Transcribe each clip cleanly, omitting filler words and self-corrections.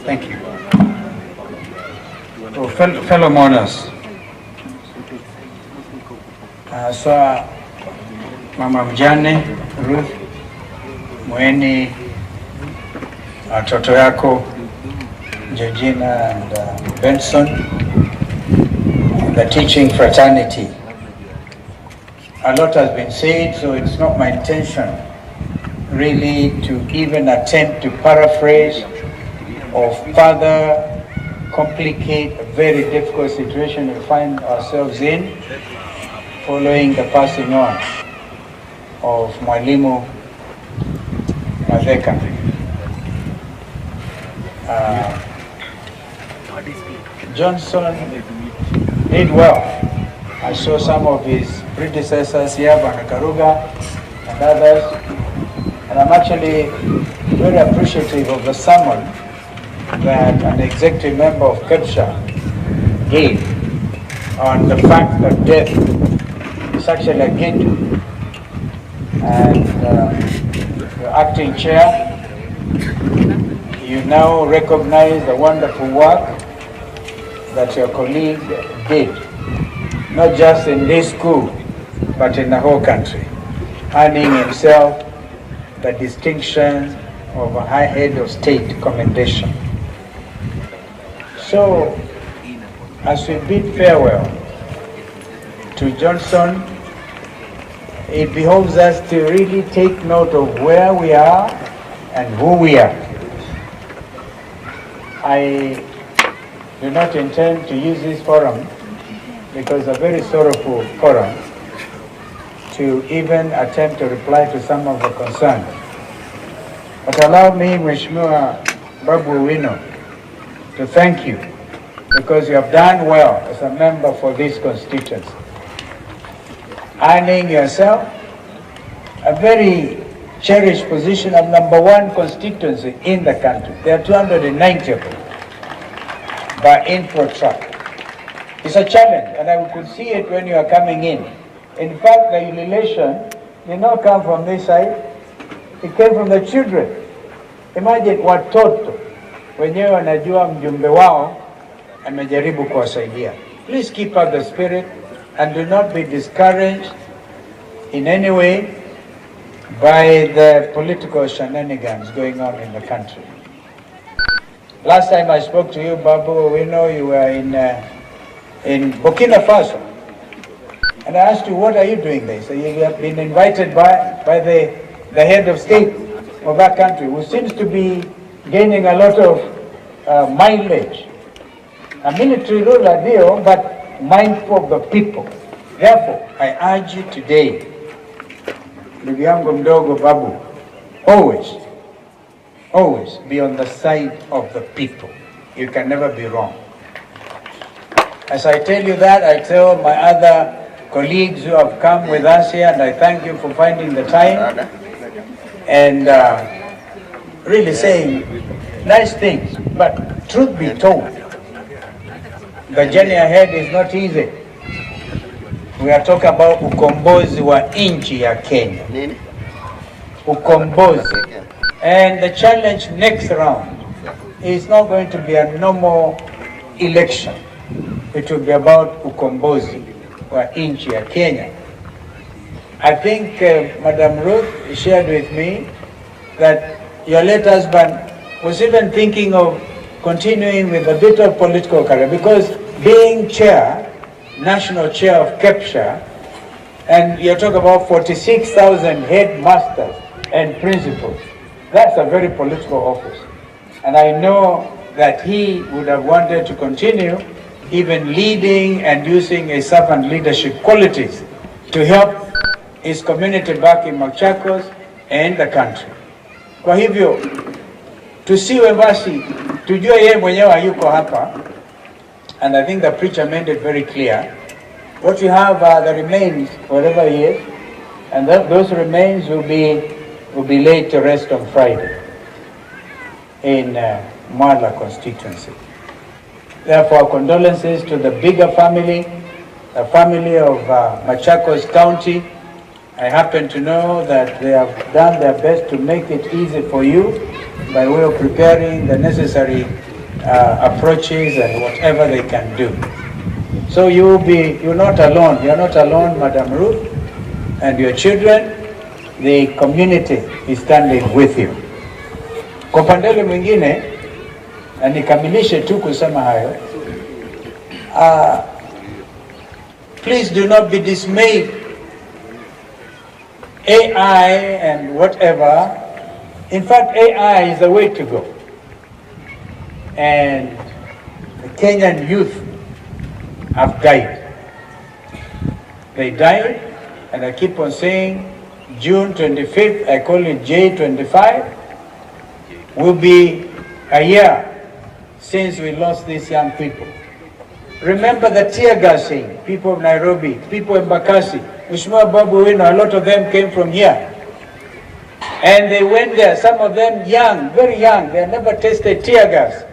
Thank you. So, fellow mourners, so Mama Mjane, Ruth, Mweni, watoto yako, Georgina and Benson, the teaching fraternity. A lot has been said, so it's not my intention really to even attempt to paraphrase or further complicate a very difficult situation we find ourselves in following the passing on of Mwalimu Matheka. Johnson did well. I saw some of his predecessors here, Banakaruga and others, and I'm actually very appreciative of the sermon that an executive member of KEPSHA gave on the fact that death is actually a gift. And the acting chair, you now recognize the wonderful work that your colleague did, not just in this school, but in the whole country, earning himself the distinction of a high head of state commendation. So, as we bid farewell to Johnson, it behoves us to really take note of where we are and who we are. I do not intend to use this forum, because a very sorrowful forum, to even attempt to reply to some of the concerns. But allow me, Mheshimiwa Babu Owino, to thank you, because you have done well as a member for this constituency, earning yourself a very cherished position of #1 constituency in the country. There are 290 of them by info track. It's a challenge, and I could see it when you are coming in. In fact, the elation did not come from this side, it came from the children. Imagine watoto wenyewe wanajua mjumbe wao amejaribu kuwasaidia. Please keep up the spirit and do not be discouraged in any way by the political shenanigans going on in the country. Last time I spoke to you, Babu, we know you were in Burkina Faso. And I asked you, what are you doing there? So you have been invited by the head of state of that country, who seems to be gaining a lot of mileage. A military ruler deal, but mindful of the people. Therefore, I urge you today, ndugu yangu mdogo Babu, always be on the side of the people. You can never be wrong. As I tell you that, I tell my other colleagues who have come with us here, and I thank you for finding the time and really saying nice things. But truth be told, the journey ahead is not easy. We are talking about ukombozi wa nchi ya Kenya. Ukombozi. And the challenge next round is not going to be a normal election. It will be about ukombozi wa nchi ya Kenya. I think Madam Ruth shared with me that your late husband was even thinking of continuing with a bit of political career, because being chair, national chair of KEPSHA, and you're talking about 46,000 headmasters and principals, that's a very political office. And I know that he would have wanted to continue even leading and using his servant leadership qualities to help his community back in Machakos and the country. Kwa hivyo, tusiwe basi, tujue yeye mwenyewe hayuko hapa, and I think the preacher made it very clear. What we have are the remains, wherever he is, and those remains will be laid to rest on Friday in Mala constituency. Therefore, condolences to the bigger family, the family of Machakos County. I happen to know that they have done their best to make it easy for you by way of preparing the necessary approaches and whatever they can do. So you're not alone. You're not alone, Madam Ruth, and your children. The community is standing with you. Kwa pandele mwingine, na nikamilishe tu kusema hayo, please do not be dismayed. AI and whatever, in fact AI is the way to go. And the Kenyan youth have died. They died, and I keep on saying June 25th, I call it J25, will be a year since we lost these young people. Remember the tear gassing, people of Nairobi, people of Emakasi, Mheshimiwa Babu Wino, a lot of them came from here. And they went there, some of them young, very young, they had never tasted tear gas.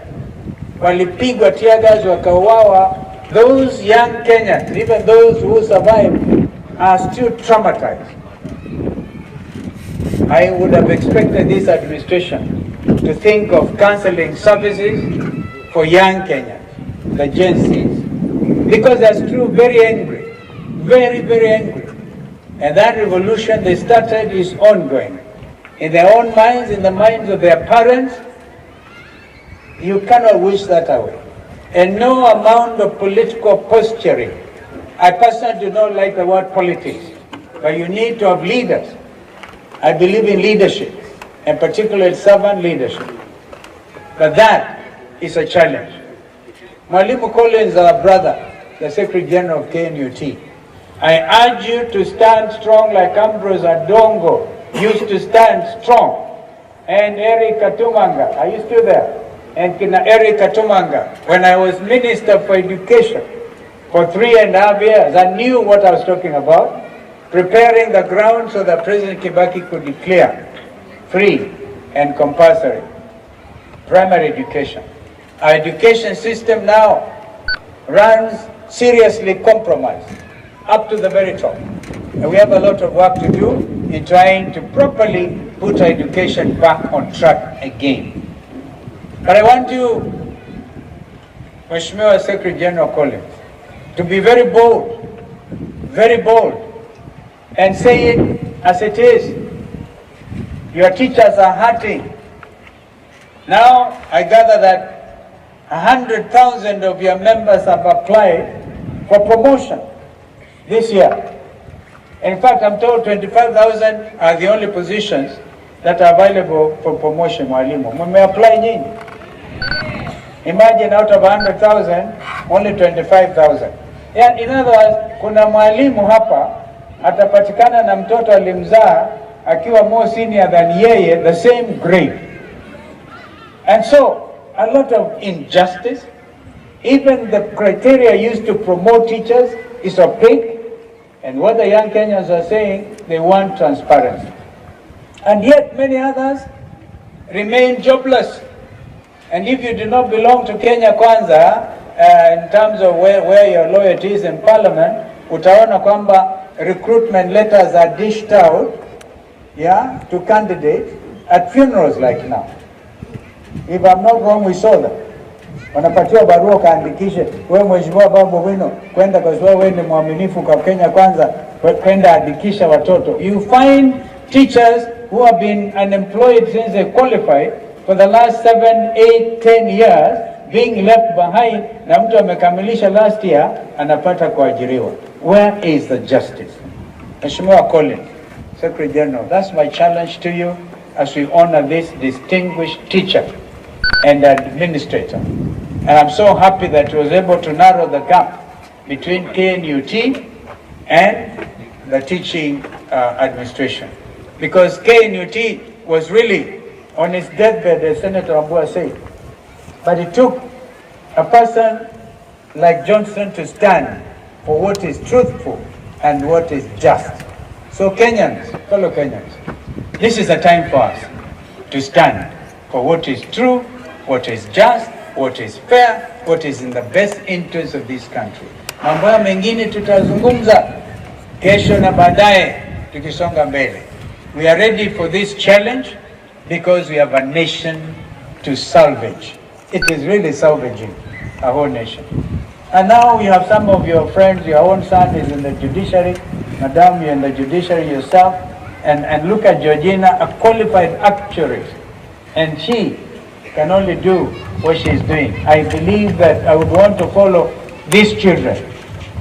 Walipigwa tear gas, wakauawa. Those young Kenyans, even those who survived, are still traumatized. I would have expected this administration to think of cancelling services for young Kenyans, the Gen Zs, because they're still very angry, very, very angry. And that revolution they started is ongoing. In their own minds, in the minds of their parents, you cannot wish that away. And no amount of political posturing. I personally do not like the word politics, but you need to have leaders. I believe in leadership, and particularly servant leadership. But that is a challenge. Mwalimu Collins, our brother, the Secretary General of KNUT, I urge you to stand strong like Ambrose Adongo used to stand strong. And Eric Katumanga, are you still there? And Eric Katumanga, when I was Minister for Education for 3.5 years, I knew what I was talking about, preparing the ground so that President Kibaki could declare free and compulsory primary education. Our education system now runs seriously compromised up to the very top. And we have a lot of work to do in trying to properly put our education back on track again. But I want you, Mheshimiwa Secretary General Collins, to be very bold, and say it as it is. Your teachers are hurting. Now, I gather that 100,000 of your members have applied for promotion this year. In fact, I'm told 25,000 are the only positions that are available for promotion, Mwalimu. Mume apply nyinyi. Imagine out of 100,000, only 25,000. Yeah, in other words, kuna mwalimu hapa atapatikana na mtoto alimzaa akiwa more senior than yeye, the same grade. And so, a lot of injustice. Even the criteria used to promote teachers is opaque. And what the young Kenyans are saying, they want transparency. And yet many others remain jobless. And if you do not belong to Kenya Kwanza, in terms of where your loyalty is in parliament, utaona kwamba recruitment letters are dished out, yeah, to candidates at funerals like now. If I'm not wrong, we saw that. Wanapatiwa barua kaandikishe, wewe Mheshimiwa Babu Wino, kwenda kwa sababu wewe ni mwaminifu kwa Kenya Kwanza, kwenda andikisha watoto. You find teachers who have been unemployed since they qualified for the last 7, 8, 10 years being left behind, na mtu amekamilisha last year anapata kuajiriwa. Where is the justice? Mheshimiwa Collins, Secretary General, that's my challenge to you as we honor this distinguished teacher and administrator. And I'm so happy that he was able to narrow the gap between KNUT and the teaching administration. Because KNUT was really on his deathbed, as Senator Ambua said. But it took a person like Johnson to stand for what is truthful and what is just. So Kenyans, fellow Kenyans, this is a time for us to stand for what is true what is just, what is fair, what is in the best interest of this country. Mambo mengine tutazungumza kesho na baadaye tukisonga mbele. We are ready for this challenge because we have a nation to salvage. It is really salvaging a whole nation. And now we have some of your friends, your own son is in the judiciary, Madam, you're in the judiciary yourself, and look at Georgina, a qualified actuary, and she can only do what she's doing. I believe that I would want to follow these children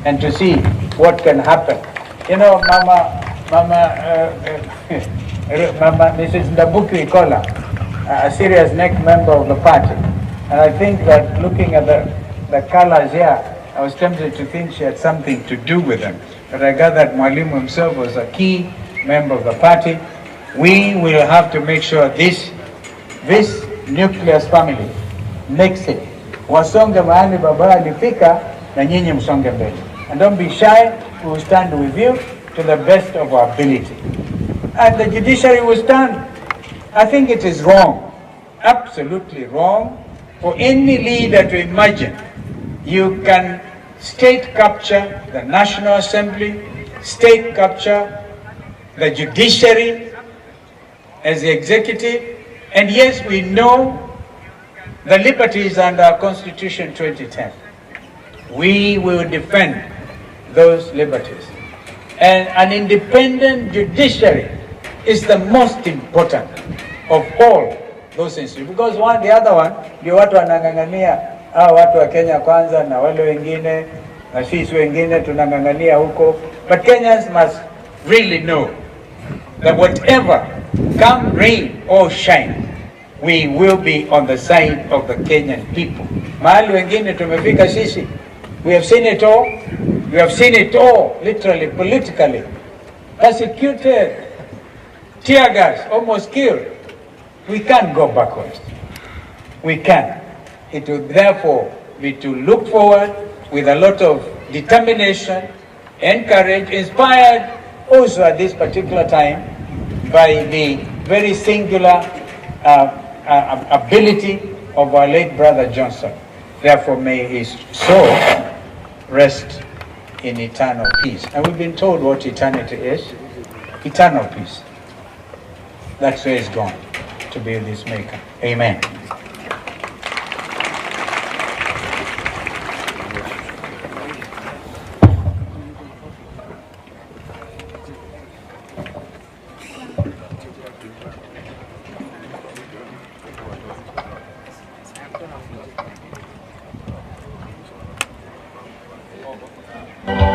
and to see what can happen. You know, Mama, Mrs. Ndabuki, we call her, a serious neck member of the party. And I think that looking at the colors here, I was tempted to think she had something to do with them. But I gathered Mwalimu himself was a key member of the party. We will have to make sure this nucleus family makes it. Wasonge mahali baba alifika na nyinyi msonge mbele. And don't be shy, we will stand with you to the best of our ability. And the judiciary will stand. I think it is wrong, absolutely wrong, for any leader to imagine you can state capture the National Assembly, state capture the judiciary as the executive. And yes, we know the liberties under our Constitution 2010. We will defend those liberties. And an independent judiciary is the most important of all those institutions. Because the other one, ndio watu wanang'ang'ania, watu wa Kenya kwanza na wale wengine, na sisi wengine tunang'ang'ania huko. But Kenyans must really know that whatever, come rain or shine, we will be on the side of the Kenyan people. Mahali wengine tumefika sisi, we have seen it all. We have seen it all, literally, politically. Persecuted, tear gas, almost killed. We can't go backwards. We can't. It will therefore be to look forward with a lot of determination and courage, inspired also at this particular time by the very singular ability of our late brother Johnson. Therefore, may his soul rest in eternal peace. And we've been told what eternity is. Eternal peace. That's where it's gone, to be with his maker. Amen.